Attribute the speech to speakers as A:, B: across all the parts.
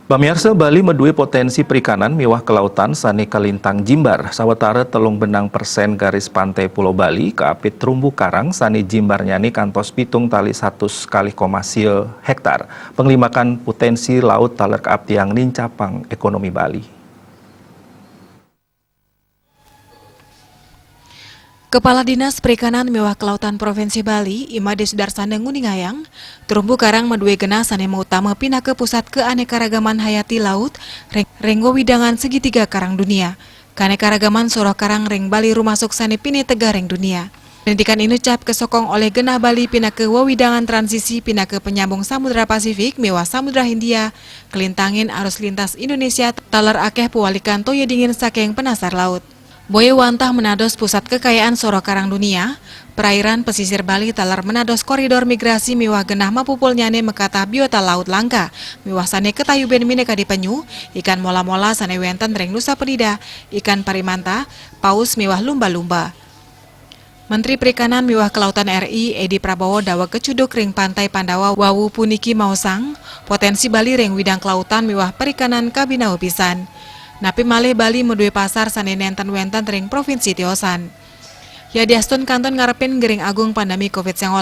A: Pamirsa, Bali medue potensi perikanan miwah kelautan sane kalintang Jimbar, sawetara 30% garis pantai Pulau Bali keapit terumbu karang sane Jimbar nyani kantos pitung tali 100,0 hektar. Penglimakan potensi laut taler keaptiang nincapang ekonomi Bali.
B: Kepala Dinas Perikanan Mewah Kelautan Provinsi Bali, Imade Sudarsana Nguningayang, terumbu karang medue genah sane utama pindah ke pusat keanekaragaman hayati laut, renggo widangan segitiga karang dunia. Keanekaragaman soroh karang reng Bali rumasuk sane pine tegareng dunia. Pendidikan ini cap kesokong oleh genah Bali pindah ke wewidangan transisi pindah ke penyambung Samudra Pasifik mewah Samudra Hindia, kelintangin arus lintas Indonesia taler akeh puwalikan toya dingin saking penasar laut. Boye wantah menados pusat kekayaan soro karang dunia, perairan pesisir Bali talar menados koridor migrasi miwah genah mapupul nyane mekata biota laut langka, miwah sane ketayuben mineka di penyu, ikan mola-mola sane wenten reng Nusa Penida, ikan parimanta, paus miwah lumba-lumba. Menteri Perikanan miwah Kelautan RI Edi Prabowo dawa kecuduk ring pantai Pandawa Wawu Puniki Mausang, potensi Bali ring widang kelautan miwah perikanan kabinau pisan. Napi malih Bali medue pasar sane nenten wenten ring Provinsi Tiosan. Ya diastun kanton ngarepin gering agung pandemi COVID-19,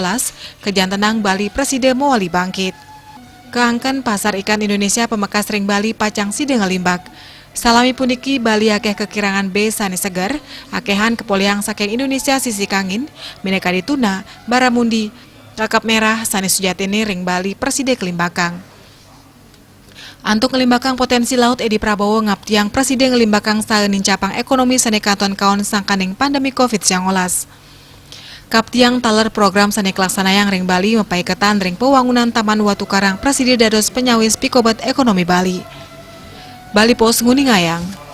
B: kejan tenang Bali Presiden mowali bangkit. Keangkan pasar ikan Indonesia pemekas ring Bali pacang side ngalimbak. Salami puniki Bali akeh kekirangan B sane seger, akehan kepoliang saking Indonesia sisi kangin, mineka di tuna, baramundi, kakap merah sane sujatine ring Bali Presiden kelimbakang. Antuk ngelimbakang potensi laut Edi Prabowo ngaptiang Presiden ngelimbakang saeunin capang ekonomi sane katon kaon sangkaning pandemi COVID-19. Kaptiang taler program sane kelaksanayang ring Bali mepaiketan ring pewangunan Taman Watu Karang Presiden dados penyawis pikobat ekonomi Bali. Bali Pos Nguningayang.